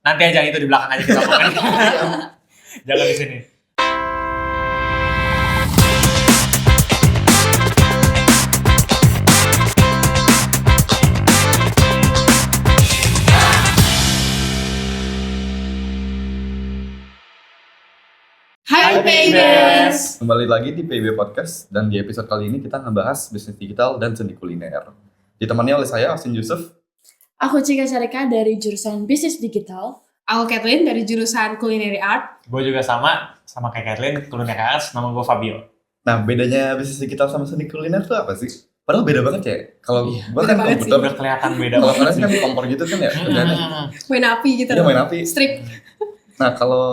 Nanti aja itu di belakang aja kita ngomongin. Jangan di sini. Hai Paybers! Kembali lagi di PB Podcast, dan di episode kali ini kita ngebahas bisnis digital dan seni kuliner. Ditemani oleh saya, Austin Yusuf. Aku Cika Sarika dari jurusan Bisnis Digital. Aku Kathleen dari jurusan Culinary Art. Gue juga sama kayak Kathleen, Culinary Arts, nama gue Fabio. Nah, bedanya bisnis digital sama seni kuliner tuh apa sih? Padahal beda banget ya. Kalau gua kan beda banget komputer, Udah kelihatan beda kalau banget kalian kan kompor gitu kan ya. kerjaannya. Main api gitu. Iya, main api. Strip. Nah, kalau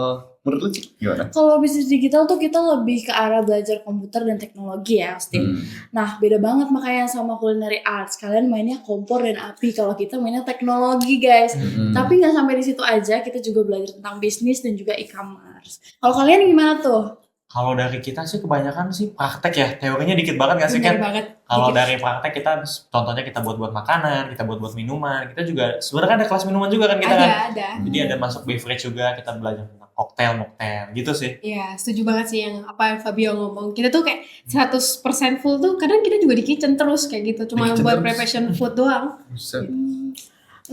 menurut lu Cik, gimana? Kalau bisnis digital tuh kita lebih ke arah belajar komputer dan teknologi ya, Austin. Nah, beda banget makanya sama culinary arts. Kalian mainnya kompor dan api, kalau kita mainnya teknologi, guys. Tapi nggak sampai di situ aja, kita juga belajar tentang bisnis dan juga e-commerce. Kalau kalian gimana tuh? Kalau dari kita sih kebanyakan sih praktek ya. Teorinya dikit banget gak sih Bener kan? banget. Kalau Dikit. dari praktek kita, contohnya kita buat makanan, kita buat minuman. Kita juga, sebenarnya kan ada kelas minuman juga kan kita kan? Ada. Jadi ada masuk beverage juga, kita belajar tentang moktail gitu sih. Iya, setuju banget sih yang apa yang Fabio ngomong. Kita tuh kayak 100% full tuh, kadang kita juga di kitchen terus kayak gitu. Cuma Di kitchen buat terus. preparation food doang. Buset.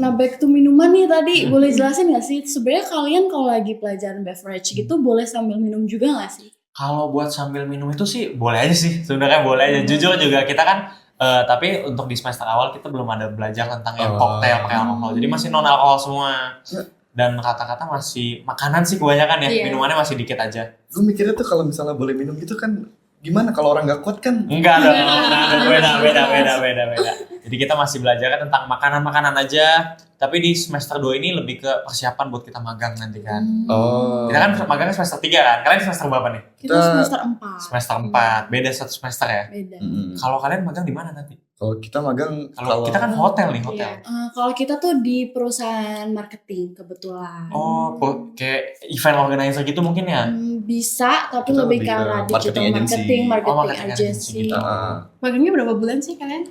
Nah, back to minuman nih tadi, boleh jelasin nggak sih? Sebenarnya kalian kalau lagi pelajaran beverage gitu, boleh sambil minum juga nggak sih? Kalau buat sambil minum itu sih boleh aja sih, sebenarnya boleh aja. Jujur juga kita kan, tapi untuk di semester awal kita belum ada belajar tentang yang koktail pakai alkohol. Jadi masih non alkohol semua. Dan kata-kata masih makanan sih kebanyakan ya, Iya. minumannya masih dikit aja. Gue mikirnya tuh kalau misalnya boleh minum gitu kan gimana kalau orang nggak kuat kan? Enggak dong, beda. Jadi kita masih belajar tentang makanan-makanan aja. Tapi di semester 2 ini lebih ke persiapan buat kita magang nanti kan. Oh. Kita kan magangnya semester 3 kan. Kalian semester berapa nih? Kita semester 4. Semester 4. Beda satu semester ya. Beda. Kalau kalian magang di mana nanti? Kalau kita magang, Kalau kita kan hotel nih, hotel. Kalau kita tuh di perusahaan marketing kebetulan. Oh, kayak event organizer gitu mungkin ya? Bisa, tapi Kita lebih lebih ke ke arah marketing digital agency. marketing marketing agency agency. gitu. Magangnya berapa bulan sih kalian?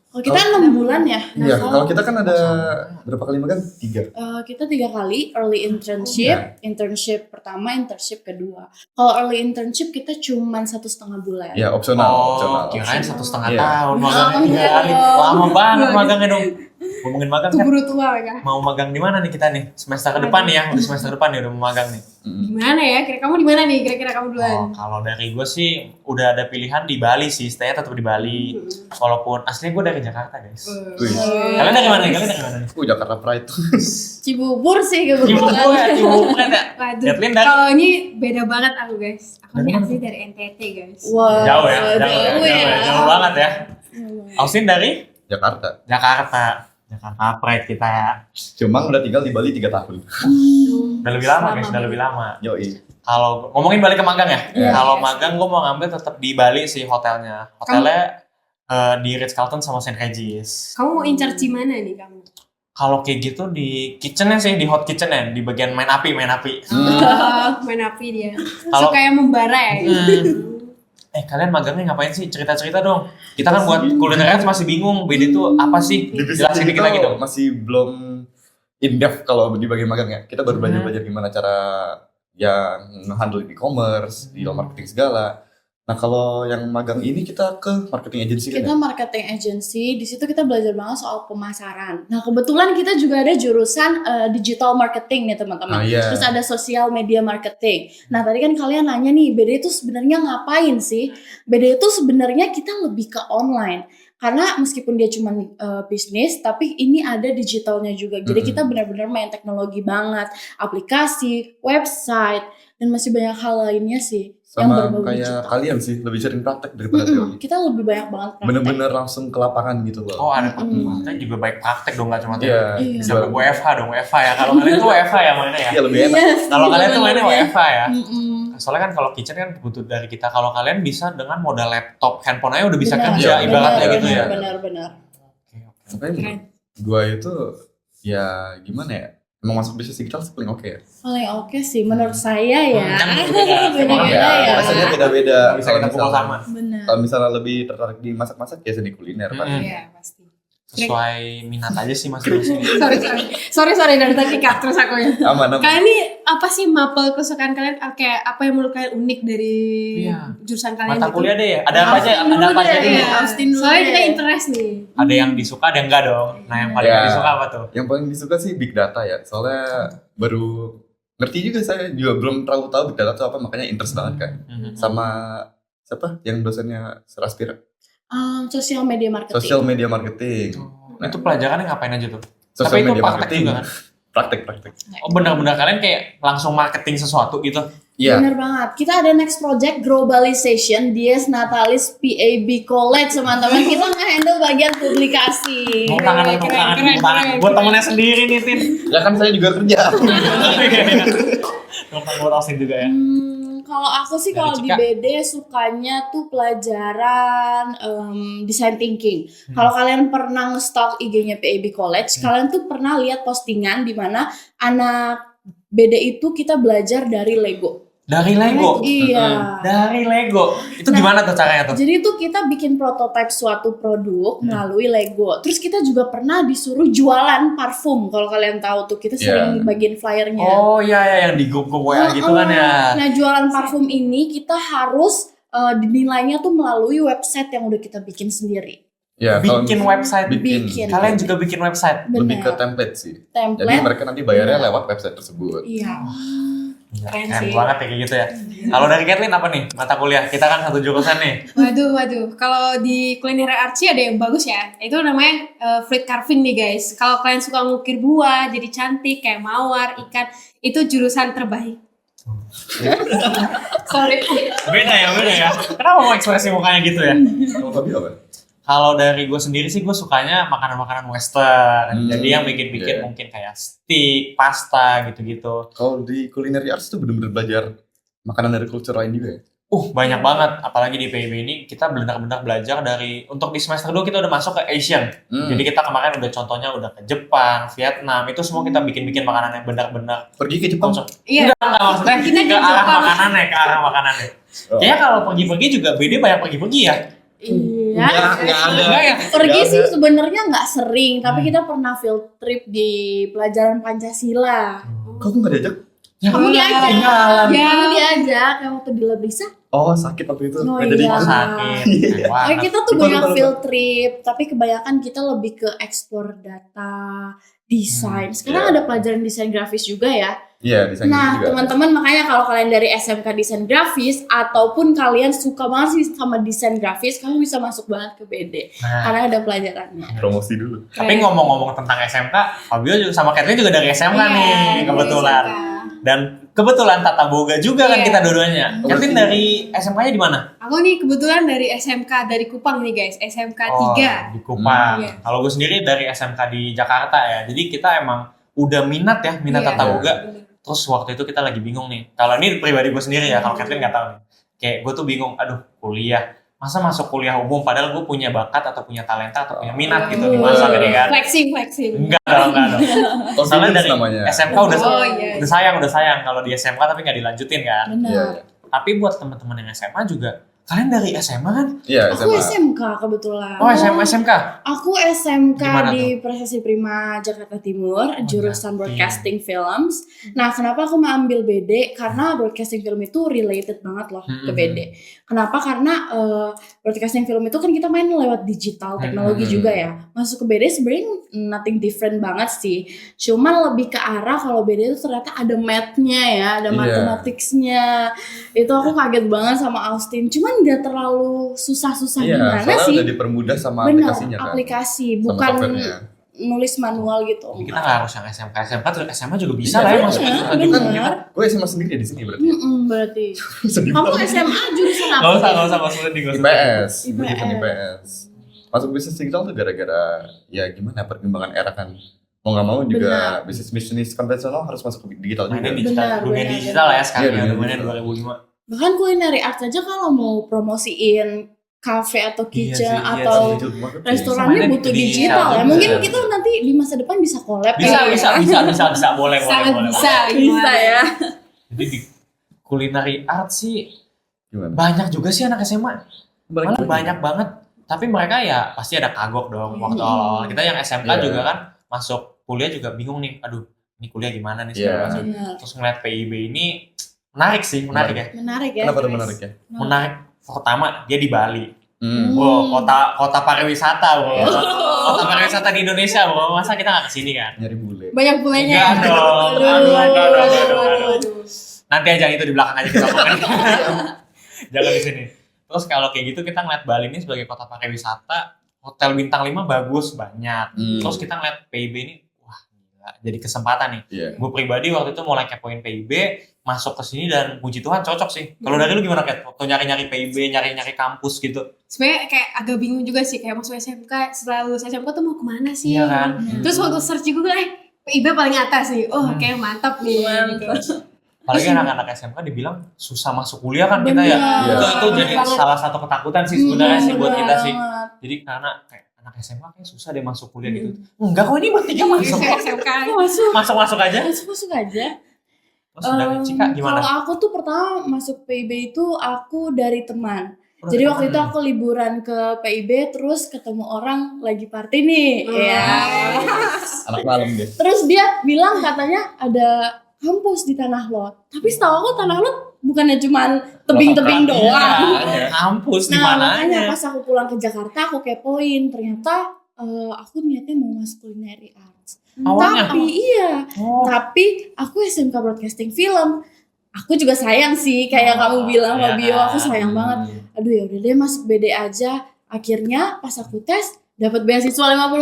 Kalau kita 6 bulan ya. Iya, kalau kita kan ada berapa kali magang? 3. Kita 3 kali early internship, internship pertama, internship kedua. Kalau early internship kita cuman 1,5 bulan. Ya, opsional. Oh, kirain 1,5 Iya. tahun magangnya Enggak 3 kali. dong. Lama banget magangnya dong. Ngomongin magang kan, Keburu tua ya. mau magang di mana nih kita nih? Semester ke depan nih ya, udah semester depan nih udah mau magang nih. Gimana ya? Kamu di mana nih? Kira-kira kamu duluan. Oh, kalau dari gue sih udah ada pilihan di Bali sih, stay-nya tetap di Bali. Walaupun aslinya gue dari Jakarta guys. Wih. Kalian dari mana nih? Kalian dari mana nih? Jakarta Pride. Cibubur sih Cibubur kebetulan. ya, Cibubur kan ya. Waduh, Kathleen dari kalau ini beda banget aku guys. Aku Dari ini mana? asli dari NTT guys. Wah, jauh ya, jauh jauh banget ya. Austin dari Jakarta. Jakarta Pride kita ya. Cuma udah tinggal di Bali 3 tahun. Udah lebih lama guys, udah lebih lama. Yoi. Kalau ngomongin balik ke magang ya, Iya. kalau magang gue mau ngambil tetap di Bali sih hotelnya. Hotelnya di Ritz-Carlton sama St. Regis. Kamu mau in charge di mana nih kamu? Kalau kayak gitu di kitchennya sih, di hot kitchen ya, di bagian main api. Main api dia. Kalau- Suka yang membara ya. Kalian magangnya ngapain sih? Cerita-cerita dong. Kita kan buat kulinernya masih bingung, BD itu apa sih? Divisi Jelasin dikit lagi digital dong. masih belum in-depth kalau di bagian magang ya. Kita baru belajar gimana cara yang nge-handle e-commerce, digital marketing segala. Nah, kalau yang magang ini kita ke marketing agency kan Kita ya? marketing agency, di situ kita belajar banget soal pemasaran. Nah, kebetulan kita juga ada jurusan digital marketing nih teman-teman. Iya. Terus ada social media marketing. Nah, tadi kan kalian nanya nih, BD itu sebenarnya ngapain sih? BD itu sebenarnya kita lebih ke online. Karena meskipun dia cuma bisnis, tapi ini ada digitalnya juga. Jadi kita benar-benar main teknologi banget, aplikasi, website, dan masih banyak hal lainnya sih yang Sama berbau kayak digital. kalian sih, lebih sering praktek daripada teori. Kita lebih banyak banget praktek. Bener-bener langsung ke lapangan gitu loh. Oh, ada kita juga baik praktek dong, nggak cuma Iya. teori. Sampai WFH dong, WFH ya. Kalau kalian tuh WFH ya mainnya ya. Iya, lebih enak. Yes, Kalau kalian tuh mainnya bener-bener. WFH ya. Mm-mm. Soalnya kan kalau kitchen kan butuh dari kita. Kalau kalian bisa dengan modal laptop, handphone aja udah bisa Benar, kerja, Iya, ibaratnya benar, gitu ya. Benar-benar. Makanya menurut gua itu ya gimana ya? Emang masuk bisnis digital sih paling oke ya. Paling oke sih menurut saya ya. Kan beda. Beda-beda Iya, ya. Rasanya beda-beda. Nggak bisa kita Kalau pukul misalnya- sama. Benar. Kalau misalnya lebih tertarik di masak-masak ya seni kuliner pasti. Iya pasti. sesuai minat aja sih masing-masing. sorry dari tadi cut terus aku ya. Aman. Kalian ini apa sih mapel kesukaan kalian? Kayak apa yang menurut kalian unik dari Iya. jurusan kalian? Mata gitu? kuliah deh ya. Ada apa aja? Austin Ada apa dulu aja deh. dulu? Iya. Austin dulu Soalnya deh. kita interest nih. Ada yang disuka, ada yang enggak dong. Nah, yang paling Ya. nggak disuka apa tuh? Yang paling disuka sih big data ya. Soalnya baru ngerti juga, saya juga belum terlalu tahu big data itu apa, makanya interest banget kan. Sama siapa yang dosennya Seraspira? Social media marketing. Social media marketing. Itu pelajarannya ngapain aja tuh? Social Tapi itu media praktek marketing. juga kan? Praktek. Oh benar-benar kalian kayak langsung marketing sesuatu gitu? Iya. Bener banget. Kita ada next project Globalization Dies Natalis PAB College teman-teman. Kita nge-handle bagian publikasi. Mau tangan, keren. buat temennya sendiri nih, Tin. Ya kan saya juga kerja. Numpang buat Austin juga ya. Kalau aku sih Dari kalau di Cika. BD sukanya tuh pelajaran design thinking. Kalau kalian pernah nge-stalk IG-nya PAB College, kalian tuh pernah lihat postingan di mana anak BD itu kita belajar dari Lego. Dari Lego? Iya. Dari Lego? Itu Nah, gimana tuh caranya tuh? Jadi tuh kita bikin prototipe suatu produk melalui Lego. Terus kita juga pernah disuruh jualan parfum. Kalau kalian tahu tuh kita sering bagiin flyernya. Oh iya ya, yang di grup WA gitu kan ya. Nah jualan parfum ini kita harus dinilainya tuh melalui website yang udah kita bikin sendiri. Ya, kalau Bikin website. Bikin. Kalian juga bikin website? lebih ke Benar. template sih. Jadi Template. mereka nanti bayarnya lewat website tersebut. Iya. Keren Keren sih. banget ya kayak gitu ya. Kalau dari Kathleen apa nih mata kuliah? Kita kan satu jurusan nih. Waduh. Kalau di culinary arts sih ada yang bagus ya. Itu namanya fruit carving nih guys. Kalau kalian suka ngukir buah jadi cantik kayak mawar, ikan, itu jurusan terbaik. Sorry. Beda ya. Kenapa mau ekspresi mukanya gitu ya? Kalau Fabi apa? Kalau dari gue sendiri sih gue sukanya makanan-makanan western. Jadi yang bikin-bikin Iya. mungkin kayak steak, pasta gitu-gitu. Kalau di culinary arts tuh bener-bener belajar makanan dari culture lain juga ya? Banyak banget. Apalagi di PIB ini kita benar-benar belajar dari, untuk di semester 2 kita udah masuk ke Asian. Jadi kita kemarin udah contohnya udah ke Jepang, Vietnam. Itu semua kita bikin-bikin makanan yang benar-benar Pergi ke Jepang? Iya. enggak maksudnya Kita ke di arah Jepang. makanannya. Oh. Kayaknya kalau pergi-pergi juga BD banyak pergi-pergi ya. Iya. Nggak ada. Enggak ya? Pergi Nggak sih ada. sebenarnya nggak sering, tapi kita pernah field trip di pelajaran Pancasila. Kok aku nggak diajak? Ya, Kamu diajak. tinggalan. Ya. Kamu diajak yang waktu di Labrisa. Oh sakit waktu itu. Oh, Nggak jadi iya. ikut. Sakit. Oh, Wah, kita tuh Lupa, banyak lupa. field trip, tapi kebanyakan kita lebih ke explore data, desain. Sekarang ada pelajaran desain grafis juga ya. Iya, desain Nah, juga. teman-teman makanya kalau kalian dari SMK desain grafis ataupun kalian suka banget sih sama desain grafis, kamu bisa masuk banget ke BD Nah, karena ada pelajarannya. Promosi dulu. tapi ngomong-ngomong tentang SMK, Fabio juga sama Kathleen juga dari SMK Iya, nih, dari kebetulan. SMK. Dan kebetulan Tata Boga juga kan Iya. kita dua-duanya. Oh, Kathleen iya. dari SMK-nya di mana? Aku nih kebetulan dari SMK dari Kupang nih guys, SMK 3. Di Kupang. Iya. Kalau gue sendiri dari SMK di Jakarta ya. Jadi kita emang udah minat Iya. Tata Boga. Terus waktu itu kita lagi bingung nih. Kalau ini pribadi gue sendiri ya, kalau Kathleen nggak tahu nih. Kayak gue tuh bingung, aduh kuliah. Masa masuk kuliah umum padahal gue punya bakat atau punya talenta atau punya minat gitu di masa gede kan. Flexing. Enggak dong. Soalnya dari namanya. SMK udah Oh, iya. udah sayang kalau di SMK tapi nggak dilanjutin kan. Benar. Iya, Tapi buat teman-teman yang SMA juga, kalian dari SMA kan? iya. Aku SMK kebetulan. Oh SMK. Aku SMK Di mana di Prestasi Prima Jakarta Timur, jurusan Jatim. Broadcasting Films. Nah, kenapa aku mau ambil BD? Karena broadcasting film itu related banget loh ke BD. Kenapa? Karena broadcasting film itu kan kita main lewat digital teknologi juga ya. Masuk ke BD sebenarnya nothing different banget sih. Cuman lebih ke arah kalau BD itu ternyata ada math-nya ya, ada Iya. mathematics-nya. Itu aku kaget banget sama Austin. Cuman nggak terlalu susah-susah Iya, gimana soalnya sih? udah dipermudah sama Benar, aplikasinya kan. aplikasi, Sama bukan softwarenya. nulis manual gitu. Kita nggak harus yang SMK terus SMA juga bisa lah ya masuk ke jurusan Benar. jurusan kita. Gue SMA sendiri di sini berarti. Berarti. Sedih Kamu banget. SMA jurusan apa? Nggak usah maksudnya di IPS. Gue IPS. jurusan IPS. Masuk bisnis digital tuh gara-gara ya gimana perkembangan era kan. Mau nggak mau juga bisnis konvensional harus masuk ke digital juga. Mainnya digital, Benar, dunia benar. digital ya sekarang Iya, ya, dunia dunia digital. 2005. Bahkan culinary arts aja kalau mau promosiin cafe atau kitchen Iya sih, atau Digital marketing. restorannya Mainnya butuh digital digital ya. juga. Mungkin kita nanti di masa depan bisa collab. Bisa, ya. bisa, boleh. Sangat bisa. Bisa ya. Jadi di culinary art sih Gimana? banyak juga sih anak SMA. Malah banyak banget. Tapi mereka ya pasti ada kagok dong waktu awal. Kita yang SMK Iya. juga kan masuk kuliah juga bingung nih. Aduh, ini kuliah gimana nih segala Iya. macam. Benar. Terus ngeliat PIB ini menarik sih, menarik ya. Menarik ya. Kenapa tuh guys. menarik ya? Menarik. Pertama dia di Bali. Hmm. Wow, kota pariwisata, bro. Kota pariwisata di Indonesia, bro. Masa kita nggak kesini kan? Nyari bule. Banyak bulenya. Enggak dong. Aduh. Nanti aja itu di belakang aja kita ngomongin. Jangan di sini. Terus kalau kayak gitu kita ngeliat Bali ini sebagai kota pariwisata, hotel bintang 5 bagus banyak. Terus kita ngeliat PIB ini, wah gila, jadi kesempatan nih. Iya. Gue pribadi waktu itu mulai kepoin PIB, masuk ke sini dan puji Tuhan cocok sih. Kalau dari lu gimana Kat? Waktu nyari-nyari PIB, nyari-nyari kampus gitu. Sebenarnya kayak agak bingung juga sih, kayak masuk SMK, setelah lulus SMK tuh mau kemana sih? Iya kan? Terus waktu search di Google, PIB paling atas nih. Oh, kayak mantap nih. Mantap. Gitu. Apalagi anak-anak SMK dibilang susah masuk kuliah kan kita ya. Bener. Itu jadi Bener banget. salah satu ketakutan sih sebenarnya sih buat Bener kita sih. banget. Jadi karena kayak anak SMK kayak susah deh masuk kuliah gitu. Enggak kok ini bertiga masuk. Kayak SMK. Masuk aja. Masuk aja. Terus dari Cika gimana? Kalau aku tuh pertama masuk PIB itu aku dari teman. Oh, Jadi dari waktu teman. itu aku liburan ke PIB terus ketemu orang lagi party nih, ya. Anak malam deh. Terus dia bilang katanya ada kampus di Tanah Lot. Tapi setahu aku Tanah Lot bukannya cuman tebing-tebing Lokal. doang. Iya, kampus di Nah, mana makanya aja. pas aku pulang ke Jakarta aku kepoin, ternyata aku niatnya mau masuk culinary arts. Awalnya? Tapi iya, Oh, tapi aku SMK Broadcasting Film. Aku juga sayang sih kayak kamu bilang iya Fabio, kan? aku sayang banget. Aduh ya udah deh masuk BD aja. Akhirnya pas aku tes dapat beasiswa 50%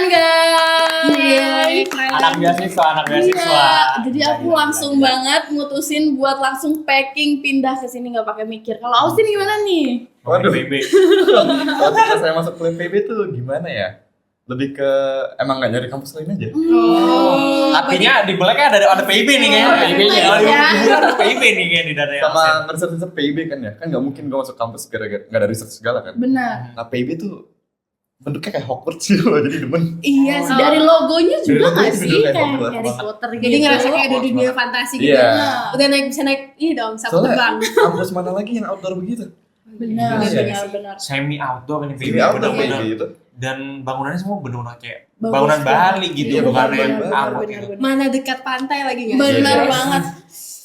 guys. anak beasiswa. Iya, jadi aku Gila, langsung gila. banget mutusin buat langsung packing pindah ke sini nggak pakai mikir. Kalau Austin gimana nih? Waduh. PIB. Kalau ketika saya masuk kuliah PB tuh gimana ya? Lebih ke emang nggak nyari kampus lain aja. Oh, Artinya di belakangnya ada PIB nih kayaknya. Oh, PIB nya. iya. Ada PIB nih kayak di dada yang Sama riset-riset PIB kan ya, kan nggak mungkin gue masuk kampus gara-gara nggak ada riset segala kan. Benar. Nah PIB tuh bentuknya kayak Hogwarts gitu loh, jadi demen. Iya, Oh. dari logonya juga Dari nggak logonya sih juga kayak kayak Hogwarts Harry banget. Potter gitu. Jadi ngerasa kayak ada dunia fantasi gitu. Iya. Udah bisa naik ini dong, sapu Soalnya terbang. kampus mana lagi yang outdoor begitu? Benar, Iya. benar. semi outdoor ini PIB Jadi outdoor benar-benar. PIB itu. Dan bangunannya semua benar-benar kayak Bagus bangunan banget. Bali gitu, Iya, bukan benar, yang benar, angkut benar, gitu. benar. Mana dekat pantai lagi nggak? Benar Iya. banget.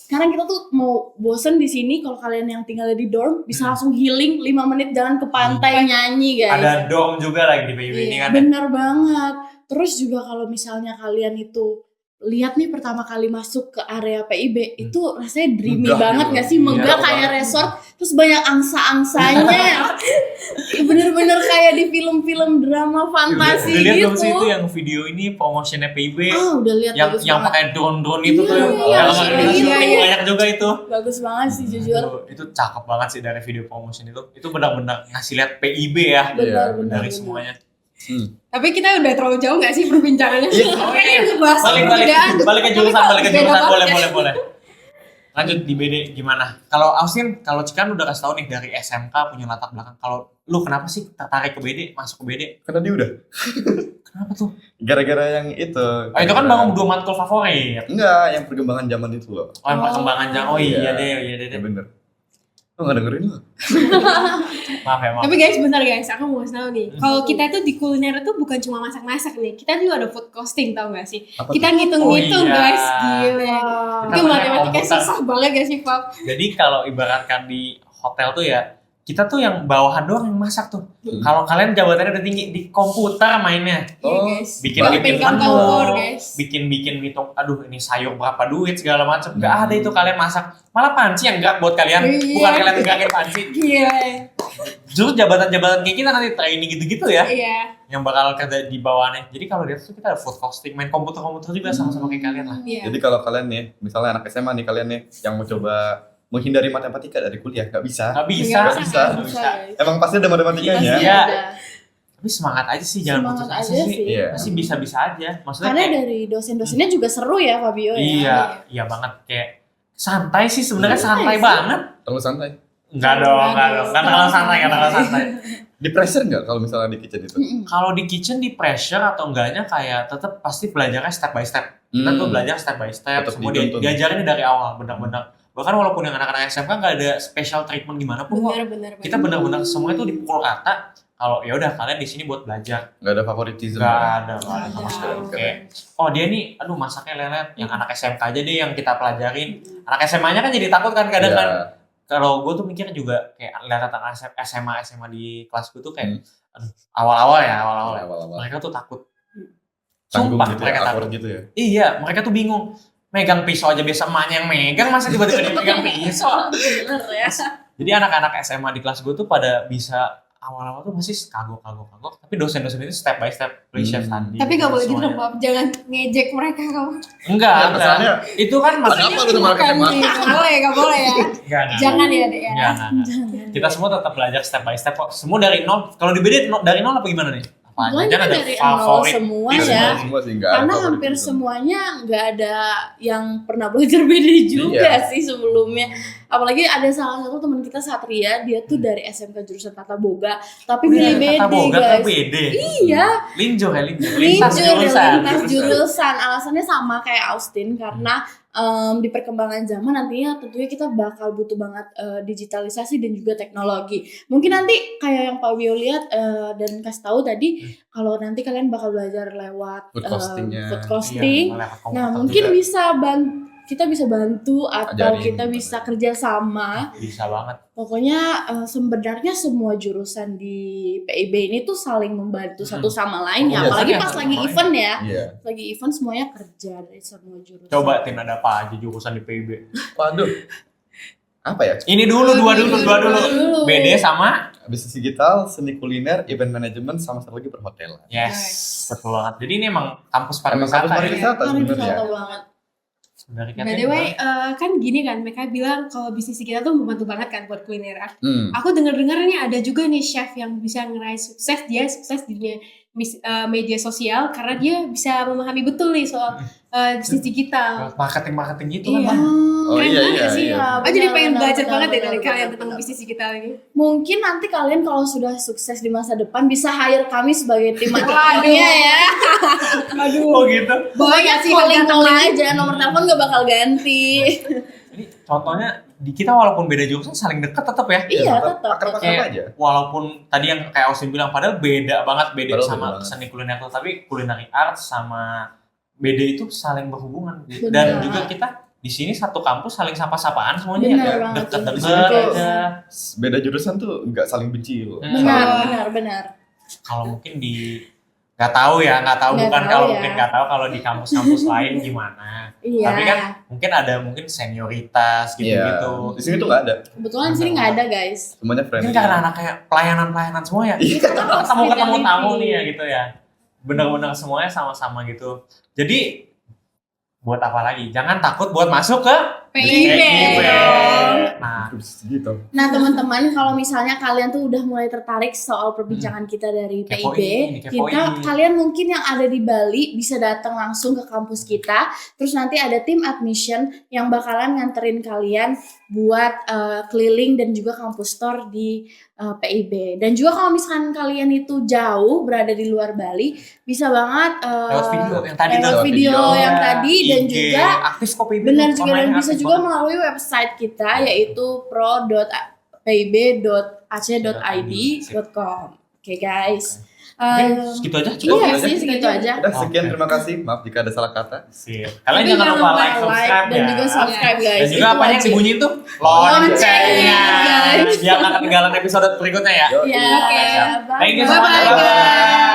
Sekarang kita tuh mau bosen di sini, kalau kalian yang tinggal di dorm bisa langsung healing 5 menit jalan ke pantai nyanyi guys. Ada dom juga lagi di PIB ini kan. Bener banget. Terus juga kalau misalnya kalian itu lihat nih pertama kali masuk ke area PIB itu rasanya dreamy Megah banget gitu. gak sih? Megah Iya, kayak banget. resort, terus banyak angsa-angsanya. Bener-bener kayak di film-film drama fantasi Udah lihat gitu. belum sih itu yang video ini promotionnya PIB Ah, udah lihat yang bagus yang banget. pakai drone itu tuh Iya, yang iya, lagi iya, syuting iya. banyak juga itu. Bagus banget sih jujur. Itu cakep banget sih dari video promotion itu. Itu benar-benar ngasih lihat PIB ya Benar-benar. dari semuanya. Tapi kita udah terlalu jauh nggak sih perbincangannya? Kayaknya bahas Balik perbedaan. ke jurusan, balik ke Beda jurusan, banget boleh. Lanjut di BD gimana? Kalau Austin, kalau Cikan udah kasih tahu nih dari SMK punya latar belakang. Kalau lu kenapa sih tertarik ke BD, masuk ke BD? Karena dia udah. Kenapa tuh? Gara-gara yang itu. Oh, itu kan bangun dua matkul favorit. Enggak, yang perkembangan zaman itu loh. Oh, yang perkembangan jangan. Oh iya deh. Ya bener. Lo nggak dengerin lo? Maaf ya, maaf. Tapi guys, bentar guys, aku mau kasih tahu nih. Kalau kita itu di kuliner itu bukan cuma masak-masak nih. Kita juga ada food costing, tau gak sih? Apa Kita ngitung-ngitung Oh, iya. guys, gile. Wah. Itu Kita matematika komputer. susah banget gak sih, Pap? Jadi kalau ibaratkan di hotel tuh ya, kita tuh yang bawahan doang yang masak tuh. Kalau kalian jabatannya udah tinggi di komputer mainnya. Oh, Iya, guys. bikin Pegang menu, kompor, guys. bikin hitung, aduh ini sayur berapa duit segala macam. Nggak ada itu kalian masak. Malah panci yang gerak buat kalian, Iya. bukan kalian gerakin panci. Gile. Justru jabatan-jabatan kayak kita nanti training gitu-gitu ya, Iya. yang bakal kerja di bawahnya. Jadi kalau di atas tuh kita ada food costing, main komputer juga sama-sama kayak kalian lah. Iya. Jadi kalau kalian nih, misalnya anak SMA nih kalian nih, yang mau coba menghindari matematika dari kuliah, nggak bisa. Nggak bisa, Nggak bisa. nggak bisa. guys. Emang pasti ada matematikanya. Iya. Ada. Tapi semangat aja sih, jangan Semangat putus asa aja sih. sih. Iya. Masih bisa-bisa aja. Maksudnya Karena kayak, dari dosen-dosennya juga seru ya Fabio ya. iya banget kayak santai sih sebenarnya, Iya. santai Sih. banget. Terlalu santai. Enggak dong. Karena kalau santai, Di pressure nggak kalau misalnya di kitchen itu? Mm-mm. Kalau di kitchen di pressure atau enggaknya kayak tetap pasti belajarnya step by step. Kita tuh belajar step by step, Tetap semua dituntun. diajarin dari awal benar-benar Bahkan walaupun yang anak-anak SMK nggak ada special treatment gimana pun kok. Bener. Kita benar-benar semua itu dipukul rata. Kalau ya udah kalian di sini buat belajar. Nggak ada favoritism. Nggak ada sama sama sekali. sekali. Kayak, oh dia nih, aduh masaknya lelet. Yang anak SMK aja deh yang kita pelajarin. Anak SMA-nya kan jadi takut kan kadang kan. Kalau gue tuh mikirnya juga kayak lihat anak SMA di kelas gue tuh kayak aduh, awal-awal ya. Mereka tuh takut. Tanggung Sumpah gitu mereka ya, takut. awkward gitu ya. Iya, mereka tuh bingung. Megang pisau aja biasa emaknya yang megang, masa tiba-tiba dia megang pisau. Bener ya. Jadi anak-anak SMA di kelas gue tuh pada bisa awal-awal tuh masih kagok. Tapi dosen-dosen itu step by step riset tadi. Tapi gak boleh gitu semuanya. dong, Bob. Jangan ngejek mereka kamu. Enggak. Kesannya, Itu kan maksudnya kenapa lu tuh malah SMA? Gak boleh ya. enggak. Jangan ya, Dek ya. Enggak. Kita semua tetap belajar step by step kok. Semua dari nol. Kalau di BD dari nol apa gimana nih? Pokoknya Jangan ada dari nol favorit. semua Iya, ya. Semua sih nggak ada Karena favoritism. hampir semuanya nggak ada yang pernah belajar BD juga Iya. sih sebelumnya. Apalagi ada salah satu teman kita Satria, dia tuh dari SMK jurusan Tata Boga, tapi pilih BD Tata Boga ke guys. BD. Iya, Linjo. lintas jurusan. Alasannya sama kayak Austin karena di perkembangan zaman nantinya tentunya kita bakal butuh banget digitalisasi dan juga teknologi. Mungkin nanti kayak yang Pak Wio lihat dan kasih tahu tadi, kalau nanti kalian bakal belajar lewat Food costingnya. food costing. Iya, Nah, mungkin bisa kita bisa bantu atau Ajarin kita gimana. bisa kerja sama. bisa banget. Pokoknya sebenarnya semua jurusan di PIB ini tuh saling membantu satu sama lain ya. Iya, Apalagi iya, pas satu lagi sama lain. event ya. Iya. Lagi event semuanya kerja dari semua jurusan. Coba Tin ada apa aja jurusan di PIB? Waduh. Apa ya? Ini dulu, dua dulu. Dulu. BD sama Bisnis digital, seni kuliner, event management, sama satu lagi perhotelan. yes, betul banget. Jadi ini emang kampus Emang pariwisata kampus ya. pariwisata sebenarnya. Pariwisata banget. Sebenarnya By the way, kan gini kan, mereka bilang kalau bisnis kita tuh membantu banget kan buat kulineran. Hmm. Aku dengar-dengar nih ada juga nih chef yang bisa ngeraih sukses, dia sukses di dunia media sosial karena dia bisa memahami betul nih soal bisnis digital. marketing gitu Iya. kan. Oh Keren iya banget iya. sih. iya. Aku jadi pengen Benar, belajar benar, banget deh benar, dari benar, kalian benar, tentang benar. bisnis digital ini. Mungkin nanti kalian kalau sudah sukses di masa depan bisa hire kami sebagai tim Waduh. marketingnya ya. Oh gitu. Pokoknya sih calling teman-teman. aja, nomor telepon gak bakal ganti. Ini contohnya di kita walaupun beda jurusan saling deket tetap ya. Iya, tetap. Akrab-akrab Kayak aja. walaupun tadi yang kayak Austin bilang padahal beda banget BD Padahal sama beda banget. seni kuliner tuh, tapi culinary arts sama BD itu saling berhubungan. Benar. Dan juga kita di sini satu kampus saling sapa-sapaan semuanya Benar ya. banget. Deket-deket Betul. aja. Beda jurusan tuh nggak saling benci loh. Benar. Kalau mungkin di nggak tahu ya, Nggak bukan tahu kalau ya. mungkin nggak tahu kalau di kampus-kampus lain gimana. Iya. Tapi kan mungkin ada senioritas gitu-gitu. Iya. Di sini tuh nggak ada. Kebetulan di sini nggak ada guys. Semuanya Mungkin friendly. karena anak kayak pelayanan semua ya. Ketemu tamu nih ya gitu ya. Bener-bener semuanya sama-sama gitu. Jadi buat apa lagi? Jangan takut buat masuk ke PIB. Nah, Bisnis digital. Nah teman-teman, kalau misalnya kalian tuh udah mulai tertarik soal perbincangan kita dari Kepoin, PIB, kepoin. kalian mungkin yang ada di Bali bisa datang langsung ke kampus kita. Terus nanti ada tim admission yang bakalan nganterin kalian buat keliling dan juga kampus tour di PIB. Dan juga kalau misalkan kalian itu jauh berada di luar Bali, bisa banget lewat video yang tadi lewat tuh. video yang tadi dan IG, juga aktif kok PIB. benar tuh, juga dan online bisa aktif juga banget. melalui website kita yaitu pro.pib.ac.id.com. Oke guys. Mungkin segitu aja cukup. Iya aja. sih segitu aja. Udah sekian, Oke. terima kasih. Maaf jika ada salah kata. Sip. Kalian Tapi jangan lupa like, subscribe dan ya. juga subscribe guys. Dan juga Itu apanya yang wajib. dibunyiin tuh? Loncengnya, guys. Biar nggak ketinggalan episode berikutnya ya. Yo. Ya, Oke. bye. Thank you Bye-bye, semuanya. guys.